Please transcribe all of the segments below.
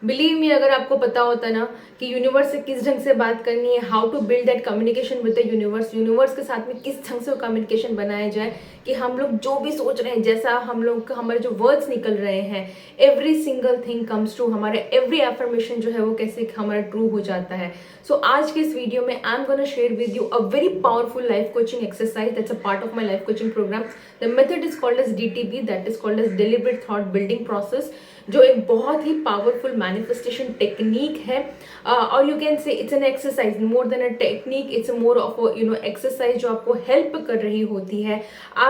Believe me, अगर आपको पता होता ना कि यूनिवर्स से किस ढंग से बात करनी है, how to build that communication with the universe, universe के साथ में किस ढंग से कम्युनिकेशन बनाया जाए कि हम लोग जो भी सोच रहे हैं, जैसा हम लोग हमारे जो वर्ड्स निकल रहे हैं, every single thing comes true, हमारे एवरी एफर्मेशन जो है वो कैसे हमारा ट्रू हो जाता है। सो आज के इस वीडियो में I am gonna share with you a very powerful life coaching exercise that's a part of my life coaching programme. The method is called as DTP, that is called as deliberate thought building process, जो एक बहुत ही powerful manifestation technique है। और you can say it's an exercise more than a technique, it's more of exercise जो आपको help कर रही होती है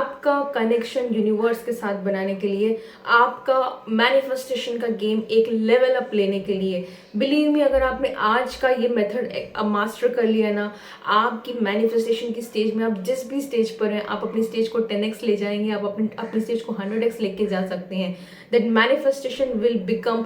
आपका कनेक्शन यूनिवर्स के साथ बनाने के लिए, आपका मैनिफेस्टेशन का गेम एक लेवल अप लेने के लिए। बिलीव मी, अगर आपने आज का ये मेथड मास्टर कर लिया ना, आपकी मैनिफेस्टेशन की स्टेज में, आप जिस भी स्टेज पर हैं, आप अपनी स्टेज को 10x ले जाएंगे, आप अपनी स्टेज को 100x लेके जा सकते हैं। That manifestation will become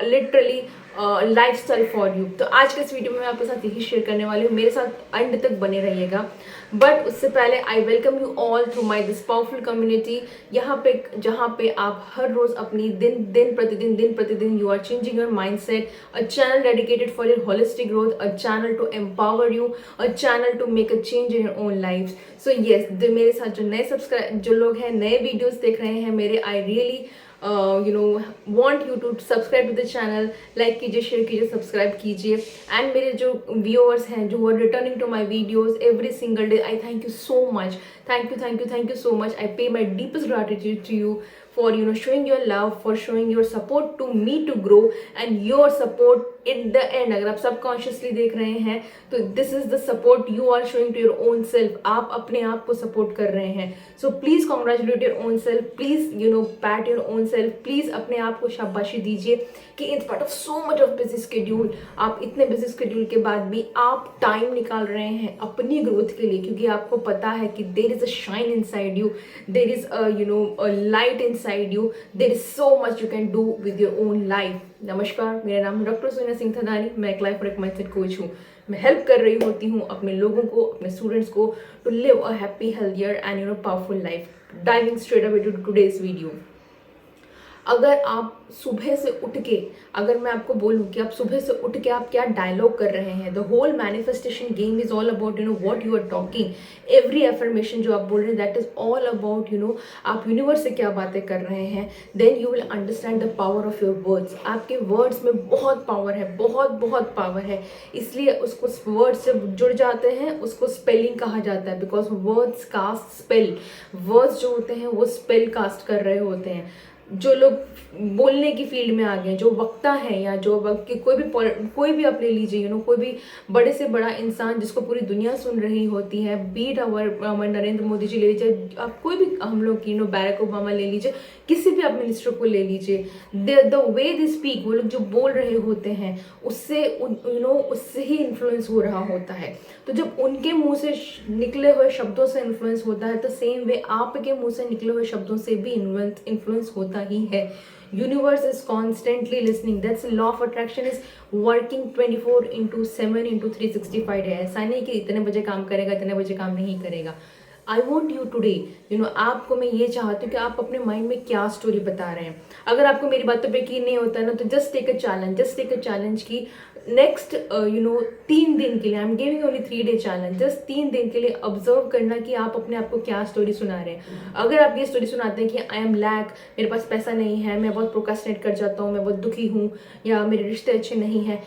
literally lifestyle for you. तो आज के इस वीडियो में मैं आपके साथ यही शेयर करने वाली हूँ, मेरे साथ एंड तक बने रहिएगा। बट उससे पहले I welcome you all through my this powerful community, यहाँ पे जहाँ पे आप हर रोज अपनी दिन प्रतिदिन you are changing your mind set, a channel dedicated for your holistic growth, a channel to empower you, a channel to make a change in your own life. So yes, मेरे साथ जो लोग हैं, नए वीडियोस देख रहे हैं मेरे, I really want you to subscribe to the channel, like कीजिए, शेयर कीजिए, सब्सक्राइब कीजिए। एंड मेरे जो व्यूअर्स हैं जो are returning to my videos every single day, I thank you so much, thank you so much. I pay my deepest gratitude to you for showing your love, for showing your support to me to grow, and your support in the end, अगर आप subconsciously देख रहे हैं तो this is the support you are showing to your own self, आप अपने आप को सपोर्ट कर रहे हैं। So please congratulate your own self, please pat your own self, please अपने आप को शाबाशी दीजिए कि in spite of so much of busy schedule, आप इतने बिजी स्केड्यूल के बाद भी आप टाइम निकाल रहे हैं अपनी ग्रोथ के लिए, क्योंकि आपको पता है कि there is a shine in side you, there is a light in side you, there is so much you can do with your own life. नमस्कार, मेरा नाम डॉक्टर सोनिया सिंह थदानी, मैं एक लाइफ और एक माइंडसेट कोच हूँ। मैं हेल्प कर रही होती हूँ अपने लोगों को, अपने स्टूडेंट्स को to live a happy, healthier and powerful life. Diving straight away to today's video. अगर आप सुबह से उठ के, अगर मैं आपको बोलूँ कि आप सुबह से उठ के आप क्या डायलॉग कर रहे हैं, the whole manifestation game is all about what you are talking, every affirmation जो आप बोल रहे हैं दैट इज ऑल अबाउट आप यूनिवर्स से क्या बातें कर रहे हैं। Then you will understand the power of your words. आपके वर्ड्स में बहुत पावर है, बहुत पावर है, इसलिए उसको वर्ड्स जब जुड़ जाते हैं उसको स्पेलिंग कहा जाता है, because words cast spell, words जो होते हैं वो स्पेल कास्ट कर रहे होते हैं। जो लोग बोलने की फील्ड में आ गए, जो वक्ता है, या जो कोई भी आप ले लीजिए, कोई भी बड़े से बड़ा इंसान जिसको पूरी दुनिया सुन रही होती है, बीट अवर नरेंद्र मोदी जी ले लीजिए, आप कोई भी हम लोग की बैरक ओबामा ले लीजिए, किसी भी आप मिनिस्टर को ले लीजिए, द वे दे स्पीक, वो लोग जो बोल रहे होते हैं उससे उससे ही इन्फ्लुएंस हो रहा होता है। तो जब उनके मुंह से निकले हुए शब्दों से इन्फ्लुएंस होता है, तो सेम वे आपके मुंह से निकले हुए शब्दों से भी इन्फ्लुएंस होता ही है। Universe is constantly listening, that's law of attraction is working 24/7/365 है। ऐसा नहीं कि इतने बजे काम करेगा, इतने बजे काम नहीं करेगा। आई वॉन्ट यू टूडे, आपको मैं ये चाहती हूँ कि आप अपने माइंड में क्या स्टोरी बता रहे हैं। अगर आपको मेरी बातों पे यकीन नहीं होता है ना, तो जस्ट टेक अ चैलेंज की नेक्स्ट 3 दिन के लिए, I am giving only 3 day challenge, just 3 दिन के लिए ऑब्जर्व करना कि आप अपने आप को क्या स्टोरी सुना रहे हैं। अगर आप ये स्टोरी सुनाते हैं कि आई एम लैक, मेरे पास पैसा नहीं है, मैं बहुत प्रोक्रेस्टिनेट कर जाता हूँ, मैं बहुत दुखी हूँ, या मेरे रिश्ते अच्छे नहीं हैं,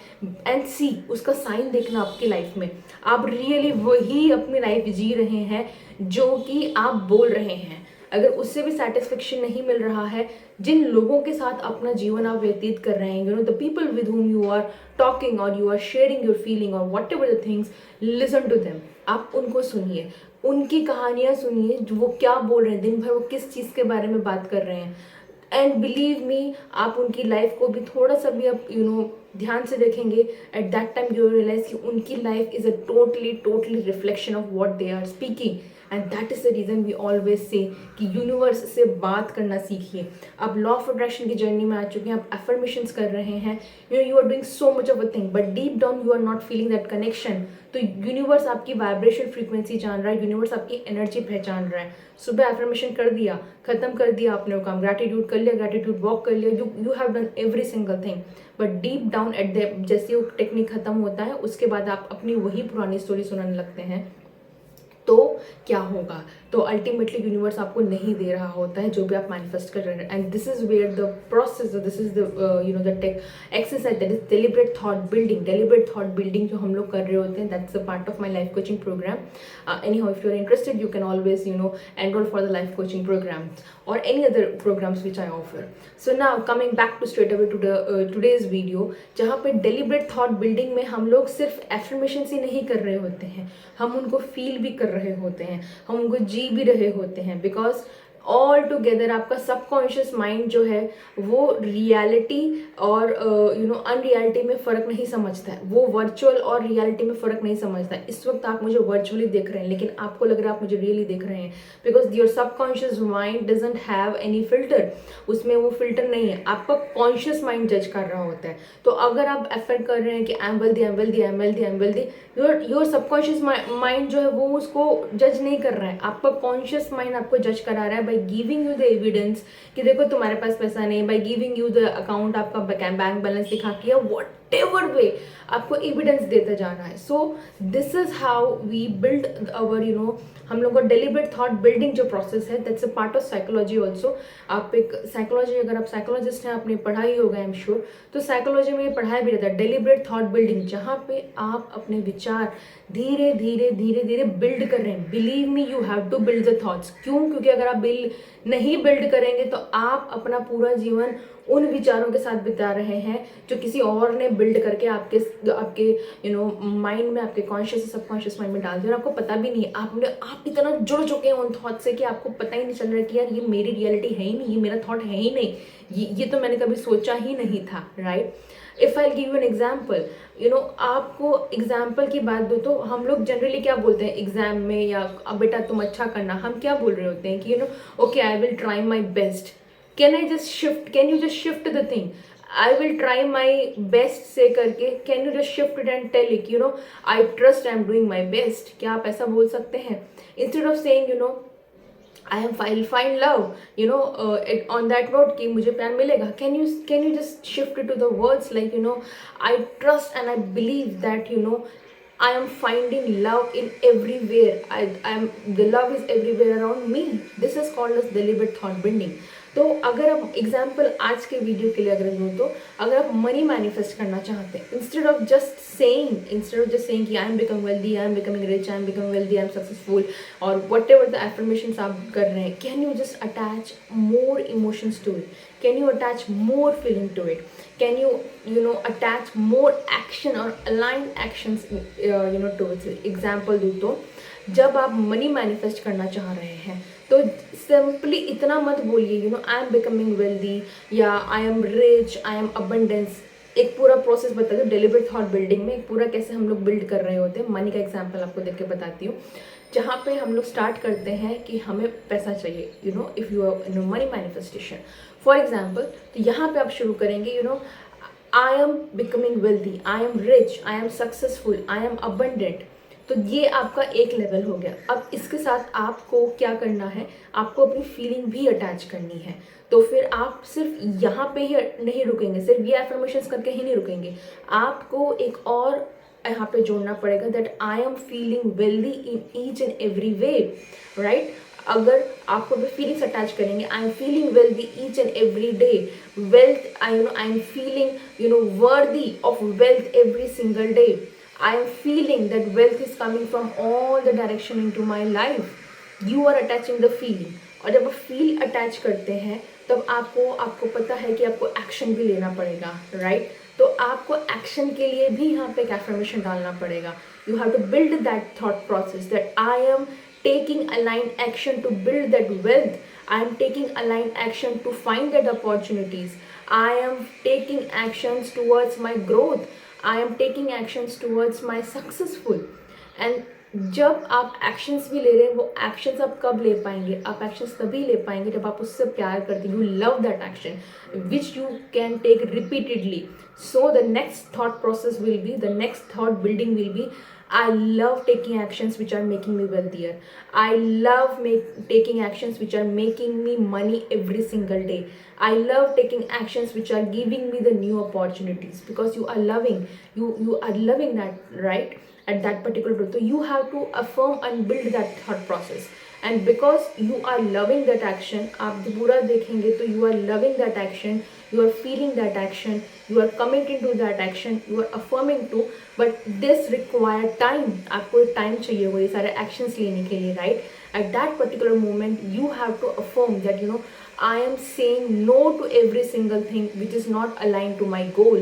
एंड सी उसका साइन देखना आपकी लाइफ में, आप रियली वही अपनी लाइफ जी रहे हैं जो कि आप बोल रहे हैं। अगर उससे भी सेटिस्फेक्शन नहीं मिल रहा है, जिन लोगों के साथ अपना जीवन आप व्यतीत कर रहे हैं, the people with whom you are talking और you are sharing your feeling और whatever the things, listen to them. आप उनको सुनिए, उनकी कहानियां सुनिए, जो वो क्या बोल रहे हैं, दिन भर वो किस चीज़ के बारे में बात कर रहे हैं। एंड बिलीव मी, आप उनकी लाइफ को भी थोड़ा सा भी आप ध्यान से देखेंगे, at that time you realise कि उनकी life is a totally reflection of what they are speaking. And that is the reason we always say कि यूनिवर्स से बात करना सीखिए। आप लॉ ऑफ अट्रैक्शन की जर्नी में आ चुके हैं, आप एफर्मेशंस कर रहे हैं, you are doing so much of a thing, but deep down you are not feeling that connection. तो यूनिवर्स आपकी वाइब्रेशन फ्रीक्वेंसी जान रहा है, यूनिवर्स आपकी एनर्जी पहचान रहा है। सुबह एफर्मेशन कर दिया, खत्म कर दिया आपने वो काम, ग्रैटिट्यूड कर लिया, ग्रैटिट्यूड वॉक कर लिया, you have done every single thing, but deep down at the जैसे वो टेक्निक खत्म होता है उसके बाद आप अपनी वही पुरानी स्टोरी सुनाने लगते हैं, तो क्या होगा? तो अल्टीमेटली यूनिवर्स आपको नहीं दे रहा होता है जो भी आप मैनिफेस्ट कर रहे हैं। And this is where the process, this is the the take exercise, that is deliberate thought building. Deliberate thought building जो हम लोग कर रहे होते हैं, that's a part of my life coaching programme. Anyhow if you are interested, you can always enroll for the life coaching program or any other programs which I offer. So now coming back to straight away to the today's video, जहाँ पे deliberate thought building में हम लोग सिर्फ affirmations ही नहीं कर रहे होते हैं, हम उनको फील भी कर रहे होते हैं, हम उनको जी भी रहे होते हैं, बिकॉज ऑल टुगेदर आपका सबकॉन्शियस माइंड जो है वो रियलिटी और अनरियलिटी में फ़र्क नहीं समझता है, वो वर्चुअल और रियलिटी में फ़र्क नहीं समझता है। इस वक्त आप मुझे वर्चुअली देख रहे हैं, लेकिन आपको लग रहा है आप मुझे रियली देख रहे हैं, because your subconscious mind doesn't have any filter, उसमें वो फिल्टर नहीं है, आपका कॉन्शियस माइंड जज कर रहा होता है। तो अगर आप एफर्ट कर रहे हैं कि I am wealthy, I am wealthy, I am wealthy, I am wealthy, your subconscious mind जो है वो उसको जज नहीं कर रहा है, आपका कॉन्शियस माइंड आपको जज करा रहा है by giving you the evidence कि देखो तुम्हारे पास पैसा नहीं, by giving you the account, आपका बैंक बैलेंस दिखा के, वट एवर वे आपको एविडेंस देता जा रहा है। So this is how we build our हम लोग का डेलिब्रेट थॉट बिल्डिंग जो प्रोसेस है, that's a part of psychology also. आप एक साइकोलॉजी, अगर आप साइकोलॉजिस्ट हैं, आपने पढ़ा ही होगा आई एम श्योर, तो साइकोलॉजी में ये पढ़ाया भी रहता है डेलिब्रेट थॉट बिल्डिंग, जहाँ पे आप अपने विचार धीरे धीरे धीरे धीरे बिल्ड कर रहे हैं। Believe me, you have to build the thoughts. क्यों? क्योंकि अगर आप नहीं बिल्ड करेंगे तो आप अपना पूरा जीवन उन विचारों के साथ बिता रहे हैं जो किसी और ने बिल्ड करके आपके माइंड में, आपके कॉन्शियस सबकॉन्शियस माइंड में डाल दिया, और आपको पता भी नहीं है। आप इतना जुड़ चुके हैं उन थॉट से कि आपको पता ही नहीं चल रहा है कि यार ये मेरी रियलिटी है ही नहीं, ये मेरा थॉट है ही नहीं, ये तो मैंने कभी सोचा ही नहीं था, right? If I give you an example, आपको एग्जाम्पल की बात दो तो हम लोग जनरली क्या बोलते हैं एग्जाम में, या अब बेटा तुम अच्छा करना, हम क्या बोल रहे होते हैं कि okay I will try my best, can you just shift the thing, I will try my best say करके can you just shift it and tell it I trust I am doing my best. क्या आप ऐसा बोल सकते हैं? Instead of saying I will find love, on that road कि मुझे प्यार मिलेगा, can you just shift it to the words like I trust and I believe that I am finding love in everywhere. The love is everywhere around me. This is called as deliberate thought building. तो अगर आप example आज के video के लिए अगर लूँ तो अगर आप मनी मैनिफेस्ट करना चाहते हैं, इंस्टेड ऑफ जस्ट सेइंग कि I am become wealthy, I am becoming rich, I am become wealthy, I am successful, और वट एवर द एफर्मेशंस आप कर रहे हैं, can you just attach more emotions to it, can you attach more feeling to it, can you attach more action और align actions towards it. Example दूँ तो जब आप मनी मैनिफेस्ट करना चाह रहे हैं तो सिंपली इतना मत बोलिए आई एम बिकमिंग वेल्दी या आई am rich, I M abundance. एक पूरा प्रोसेस बता दो डेलिब्रेट थॉट बिल्डिंग में, एक पूरा कैसे हम लोग बिल्ड कर रहे होते हैं। मनी का एग्जांपल आपको देख के बताती हूँ, जहाँ पे हम लोग स्टार्ट करते हैं कि हमें पैसा चाहिए, if you are money manifestation for example, तो यहाँ पे आप शुरू करेंगे I am becoming wealthy, I am rich, I am successful, I am abundant. तो ये आपका एक लेवल हो गया। अब इसके साथ आपको क्या करना है, आपको अपनी फीलिंग भी अटैच करनी है। तो फिर आप सिर्फ यहाँ पे ही नहीं रुकेंगे, सिर्फ ये एफर्मेशंस करके ही नहीं रुकेंगे, आपको एक और यहाँ पे जोड़ना पड़ेगा that I am feeling wealthy in each and every way, right? अगर आपको भी फीलिंग्स अटैच करेंगे, I am feeling wealthy each and every day, wealth I am feeling worthy of wealth every single day, I am feeling that wealth is coming from all the direction into my life. You are attaching the feeling. और जब आप feel attach करते हैं तब आपको पता है कि आपको एक्शन भी लेना पड़ेगा, राइट? तो आपको एक्शन के लिए भी यहाँ पे एक एफर्मेशन डालना पड़ेगा। You have to build that thought process that I am taking aligned action to build that wealth. I am taking aligned action to find that opportunities. I am taking actions towards my growth. I am taking actions towards my successful. And जब आप actions भी ले रहे हैं, वो actions आप कब ले पाएंगे? आप एक्शंस तभी ले पाएंगे जब आप उससे प्यार करते हैं, you love that action which you can take repeatedly. So the next thought process will be, the next thought building will be, I love taking actions which are making me wealthier. I love taking actions which are making me money every single day. I love taking actions which are giving me the new opportunities, because you are loving, you are loving that, right? At that particular point, so you have to affirm and build that thought process. And because you are loving that action, आप पूरा देखेंगे तो you are loving that action, you are feeling that action, you are committing to that action, you are affirming to. But this require time. आपको time चाहिए वो ये सारे actions लेने के लिए, right? At that particular moment you have to affirm that, you know, I am saying no to every single thing which is not aligned to my goal.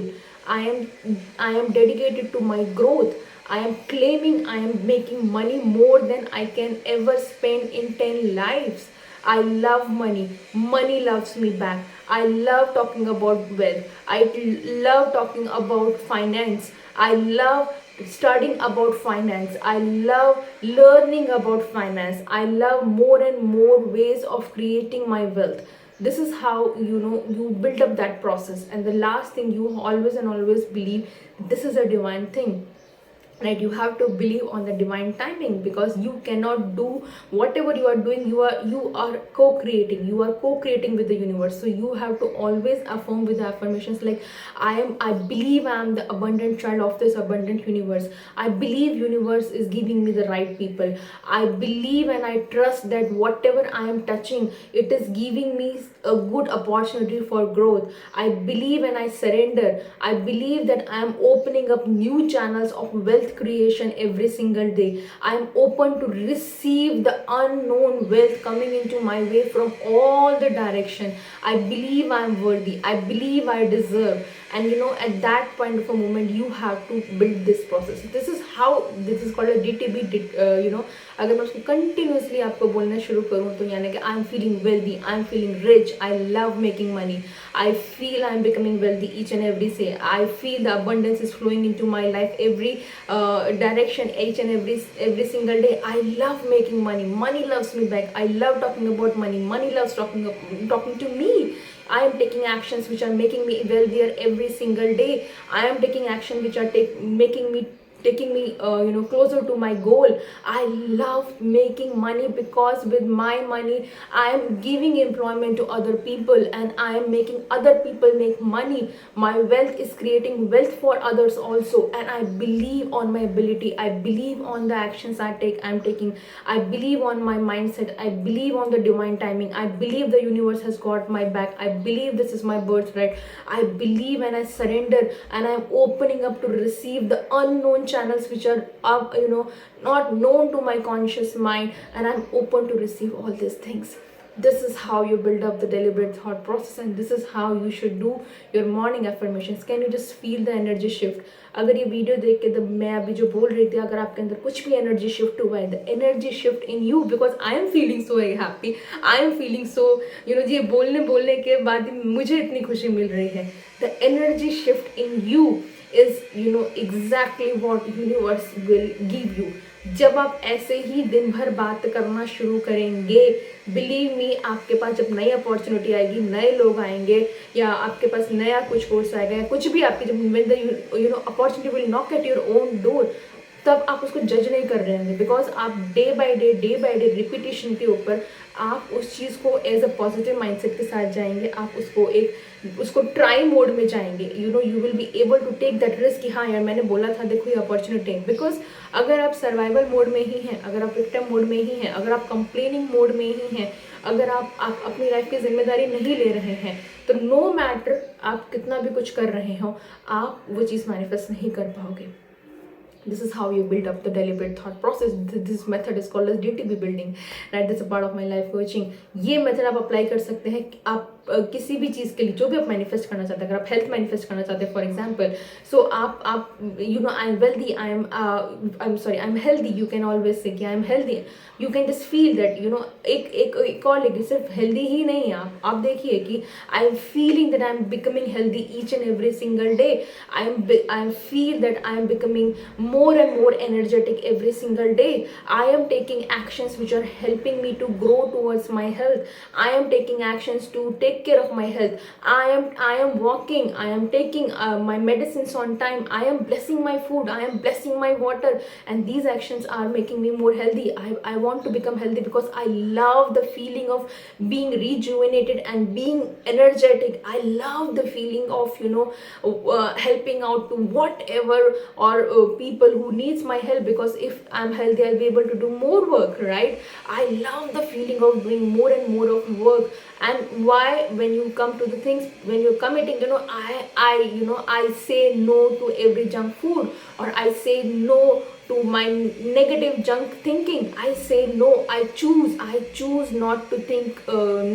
I am dedicated to my growth. I am claiming I am making money more than I can ever spend in 10 lives. I love money. Money loves me back. I love talking about wealth. I love talking about finance. I love studying about finance. I love learning about finance. I love more and more ways of creating my wealth. This is how, you know, you build up that process. And the last thing, you always and always believe this is a divine thing, right? You have to believe on the divine timing, because you cannot do whatever you are doing. You are co-creating, you are co-creating with the universe. So you have to always affirm with the affirmations like, I believe I am the abundant child of this abundant universe. I believe universe is giving me the right people. I believe and I trust that whatever I am touching, it is giving me a good opportunity for growth. I believe and I surrender. I believe that I am opening up new channels of wealth creation every single day. I am open to receive the unknown wealth coming into my way from all the direction. I believe I am worthy. I believe I deserve. And you know, at that point of a moment, you have to build this process. This is how, this is called a DTB. You know, अगर मैं उसको continuously आपको बोलना शुरू करूँ तो यानी कि I am feeling wealthy, I am feeling rich, I love making money, I feel I am becoming wealthy each and every say, I feel the abundance is flowing into my life every direction, each and every single day. I love making money. Money loves me back. I love talking about money. Money loves talking to me. I am taking actions which are making me wealthier every single day. I am taking action which are taking me you know, closer to my goal. I love making money, because with my money I am giving employment to other people and I am making other people make money. My wealth is creating wealth for others also, and I believe on my ability. I believe on the actions I'm taking. I believe on my mindset. I believe on the divine timing. I believe the universe has got my back. I believe this is my birthright. I believe and I surrender, and I'm opening up to receive the unknown channels which are you know, not known to my conscious mind, and I'm open to receive all these things. This is how you build up the deliberate thought process, and this is how you should do your morning affirmations. Can you just feel the energy shift? अगर ये video देख के मैं अभी जो बोल रही थी, अगर आपके अंदर कुछ भी एनर्जी शिफ्ट हुआ है, the energy shift in you, because I am feeling so happy, I am feeling so, you know, ये बोलने के बाद मुझे इतनी खुशी मिल रही है. The energy shift in you is, you know, exactly what universe will give you. जब आप ऐसे ही दिन भर बात करना शुरू करेंगे, बिलीव मी, आपके पास जब नई अपॉर्चुनिटी आएगी, नए लोग आएंगे, या आपके पास नया कुछ कोर्स आएगा, या कुछ भी आपकी जब when the you know opportunity will knock at your own door, तब आप उसको जज नहीं कर रहे होंगे, बिकॉज आप डे बाय डे रिपीटेशन के ऊपर आप उस चीज़ को एज अ पॉजिटिव माइंडसेट के साथ जाएंगे. आप उसको ट्राई मोड में जाएंगे. You know, you will be able to take that risk कि हाँ यार, मैंने बोला था, देखो ये अपॉर्चुनिटी है. बिकॉज अगर आप सर्वाइवल मोड में ही हैं, अगर आप विक्टिम मोड में ही हैं, अगर आप कंप्लेनिंग मोड में ही हैं, अगर आप अपनी लाइफ की जिम्मेदारी नहीं ले रहे हैं, तो नो मैटर आप कितना भी कुछ कर रहे हो, आप वो चीज़ मैनिफेस्ट नहीं कर पाओगे. This is how you build up the deliberate thought process. This method is called as DTB building, right? That's a part of my life coaching. ये मेथड आप अप्लाई कर सकते हैं. आप किसी भी चीज़ के लिए जो भी आप मैनिफेस्ट करना चाहते हैं, अगर आप हेल्थ मैनिफेस्ट करना चाहते हैं फॉर एग्जांपल, सो आप you know I am wealthy, I am sorry, I am healthy, you can always say कि I am healthy, you can just feel that, you know, एक और लेकिन सिर्फ हेल्दी ही नहीं है, आप देखिए कि I am feeling that I am becoming healthy each and every single day, I am feel that I am becoming more and more energetic every single day. I am taking actions which are helping me to grow towards my health. I am taking actions to take care of my health. I am walking, I am taking my medicines on time, I am blessing my food, I am blessing my water, and these actions are making me more healthy. I want to become healthy because I love the feeling of being rejuvenated and being energetic. I love the feeling of, you know, helping out to whatever or people who needs my help, because if I'm healthy I'll be able to do more work, right? I love the feeling of doing more and more of work. And why, when you come to the things, when you're committing, you know, I say no to every junk food, or I say no to my negative junk thinking. I say no, I choose not to think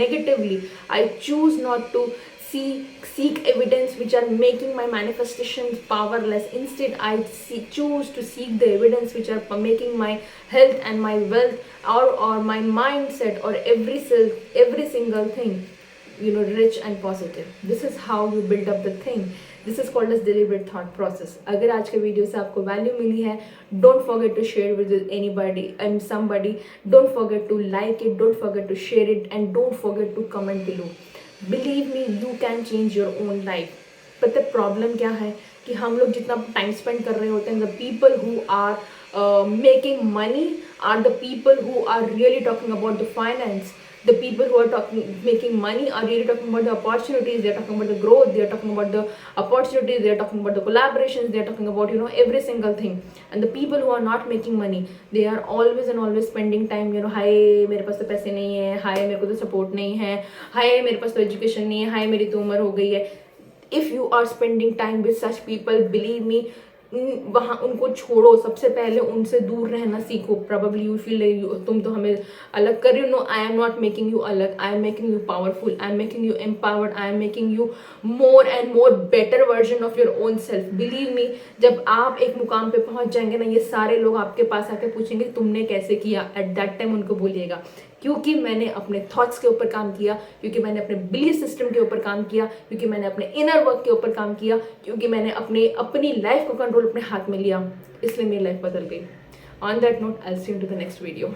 negatively. I choose not to seek evidence which are making my manifestations powerless. Instead, I choose to seek the evidence which are making my health and my wealth, or my mindset, or every single thing, you know, rich and positive. This is how you build up the thing. This is called as deliberate thought process. अगर आज के video से आपको value मिली है, don't forget to share with anybody and somebody, don't forget to like it, don't forget to share it, and don't forget to comment below. Believe me, you can change your own life. पता problem क्या है कि हम लोग जितना time spend कर रहे होते हैं, the people who are making money are the people who are really talking about the finance. The people who are making money are really talking about the opportunities, they are talking about the growth, they are talking about the opportunities, they are talking about the collaborations, they are talking about, you know, every single thing. And the people who are not making money, they are always and always spending time, you know, हाय मेरे पास तो पैसे नहीं है, हाय मेरे को तो support नहीं है, हाय मेरे पास तो एजुकेशन नहीं है, हाय मेरी तो उम्र हो गई है. If you are spending time with such people, believe me, वहाँ उनको छोड़ो. सबसे पहले उनसे दूर रहना सीखो. Probably you feel तुम तो हमें अलग कर रही हो. No, I am not making you अलग. I am making you powerful. I am making you empowered. I am making you more and more better version of your own self. Believe me, जब आप एक मुकाम पे पहुँच जाएंगे ना, ये सारे लोग आपके पास आके पूछेंगे तुमने कैसे किया. At that time उनको बोलिएगा क्योंकि मैंने अपने थॉट्स के ऊपर काम किया, क्योंकि मैंने अपने बिलीफ सिस्टम के ऊपर काम किया, क्योंकि मैंने अपने इनर वर्क के ऊपर काम किया, क्योंकि मैंने अपनी लाइफ को कंट्रोल अपने हाथ में लिया, इसलिए मेरी लाइफ बदल गई. On that note, I will see you in to the next video.